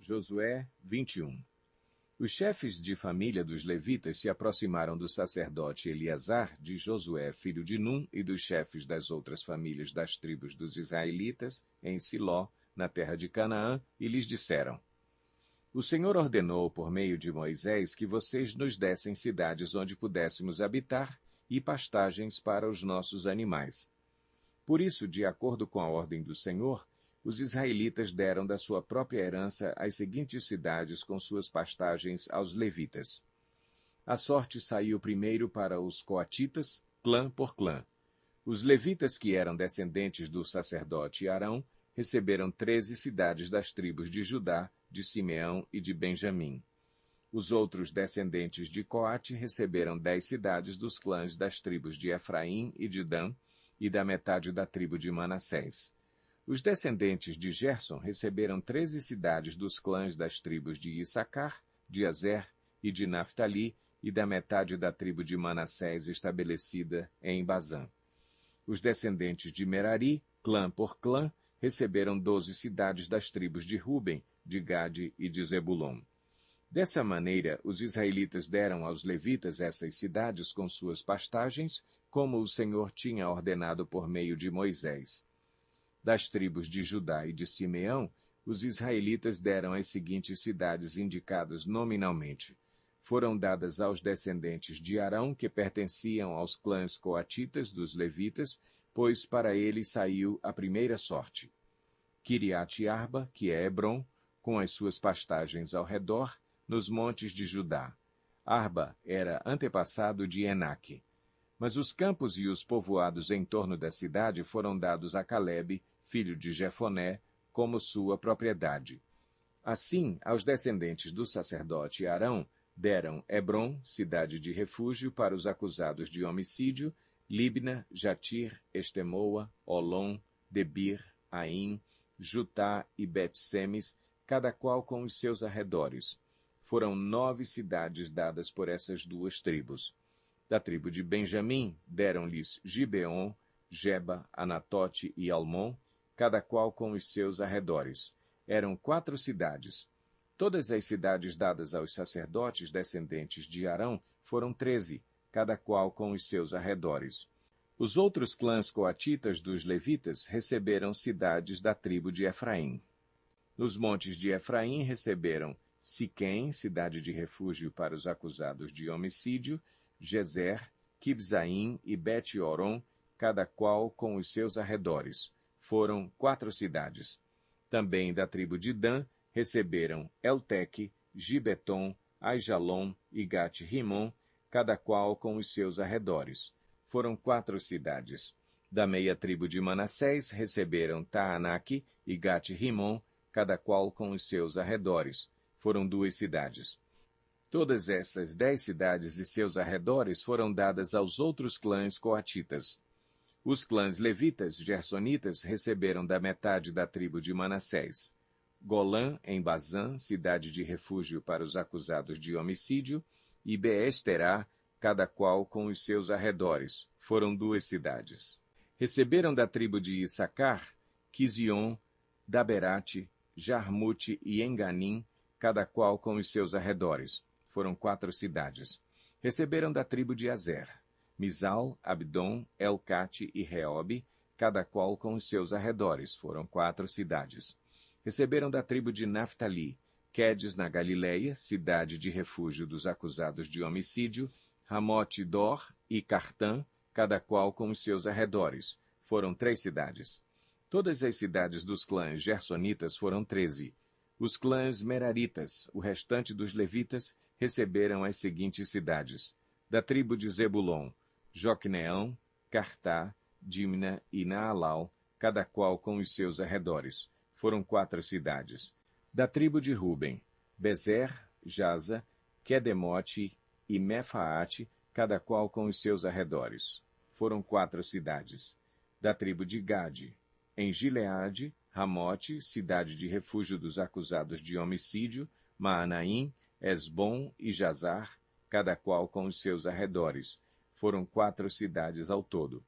Josué 21. Os chefes de família dos levitas se aproximaram do sacerdote Eleazar, de Josué, filho de Num, e dos chefes das outras famílias das tribos dos israelitas, em Siló, na terra de Canaã, e lhes disseram: O Senhor ordenou, por meio de Moisés, que vocês nos dessem cidades onde pudéssemos habitar e pastagens para os nossos animais. Por isso, de acordo com a ordem do Senhor, os israelitas deram da sua própria herança as seguintes cidades com suas pastagens aos levitas. A sorte saiu primeiro para os coatitas, clã por clã. Os levitas, que eram descendentes do sacerdote Arão, receberam 13 cidades das tribos de Judá, de Simeão e de Benjamim. Os outros descendentes de Coate receberam 10 cidades dos clãs das tribos de Efraim e de Dan, e da metade da tribo de Manassés. Os descendentes de Gerson receberam 13 cidades dos clãs das tribos de Issacar, de Azer e de Naftali, e da metade da tribo de Manassés estabelecida em Bazã. Os descendentes de Merari, clã por clã, receberam 12 cidades das tribos de Ruben, de Gade e de Zebulon. Dessa maneira, os israelitas deram aos levitas essas cidades com suas pastagens, como o Senhor tinha ordenado por meio de Moisés. Das tribos de Judá e de Simeão, os israelitas deram as seguintes cidades indicadas nominalmente. Foram dadas aos descendentes de Arão, que pertenciam aos clãs coatitas dos levitas, pois para eles saiu a primeira sorte. Quiriate-Arba, que é Hebron, com as suas pastagens ao redor, nos montes de Judá. Arba era antepassado de Enaque. Mas os campos e os povoados em torno da cidade foram dados a Calebe, filho de Jefoné, como sua propriedade. Assim, aos descendentes do sacerdote Arão, deram Hebron, cidade de refúgio para os acusados de homicídio, Libna, Jatir, Estemoa, Olom, Debir, Aim, Jutá e Bet-Semes, cada qual com os seus arredores. Foram 9 cidades dadas por essas duas tribos. Da tribo de Benjamim, deram-lhes Gibeon, Geba, Anatote e Almon, cada qual com os seus arredores. Eram 4 cidades. Todas as cidades dadas aos sacerdotes descendentes de Arão foram 13, cada qual com os seus arredores. Os outros clãs coatitas dos levitas receberam cidades da tribo de Efraim. Nos montes de Efraim receberam Siquém, cidade de refúgio para os acusados de homicídio, Gezer, Kibzaim e Bet-Oron, cada qual com os seus arredores. Foram 4 cidades. Também da tribo de Dan receberam Elteque, Gibeton, Aijalon e Gat-Rimon, cada qual com os seus arredores. Foram 4 cidades. Da meia tribo de Manassés receberam Taanaque e Gat-Rimon, cada qual com os seus arredores. Foram 2 cidades. Todas essas 10 cidades e seus arredores foram dadas aos outros clãs coatitas. Os clãs levitas, gersonitas, receberam da metade da tribo de Manassés Golã, em Bazã, cidade de refúgio para os acusados de homicídio, e Beesterá, cada qual com os seus arredores. Foram 2 cidades. Receberam da tribo de Issacar Quizion, Daberate, Jarmute e Enganim, cada qual com os seus arredores. Foram 4 cidades. Receberam da tribo de Azer Misal, Abdon, Elcate e Reobe, cada qual com os seus arredores. Foram 4 cidades. Receberam da tribo de Naftali Quedes na Galileia, cidade de refúgio dos acusados de homicídio, Ramote-Dor e Cartã, cada qual com os seus arredores. Foram 3 cidades. Todas as cidades dos clãs gersonitas foram 13. Os clãs meraritas, o restante dos levitas, receberam as seguintes cidades. Da tribo de Zebulon, Joqueneão, Cartá, Dimna e Naalau, cada qual com os seus arredores. Foram 4 cidades. Da tribo de Ruben, Bezer, Jaza, Quedemote e Mefaate, cada qual com os seus arredores. Foram 4 cidades. Da tribo de Gade, em Gileade, Ramote, cidade de refúgio dos acusados de homicídio, Maanaim, Esbom e Jazar, cada qual com os seus arredores. Foram 4 cidades ao todo.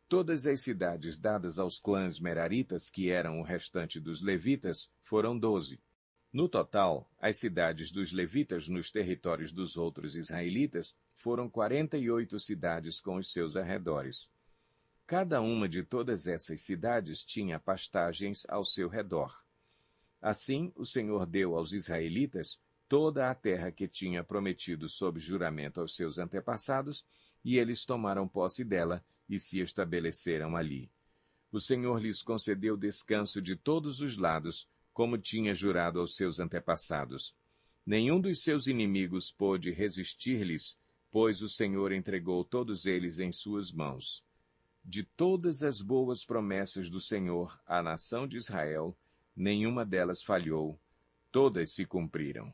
Todas as cidades dadas aos clãs meraritas, que eram o restante dos levitas, foram 12. No total, as cidades dos levitas nos territórios dos outros israelitas foram 48 cidades com os seus arredores. Cada uma de todas essas cidades tinha pastagens ao seu redor. Assim, o Senhor deu aos israelitas toda a terra que tinha prometido sob juramento aos seus antepassados, e eles tomaram posse dela e se estabeleceram ali. O Senhor lhes concedeu descanso de todos os lados, como tinha jurado aos seus antepassados. Nenhum dos seus inimigos pôde resistir-lhes, pois o Senhor entregou todos eles em suas mãos. De todas as boas promessas do Senhor à nação de Israel, nenhuma delas falhou, todas se cumpriram.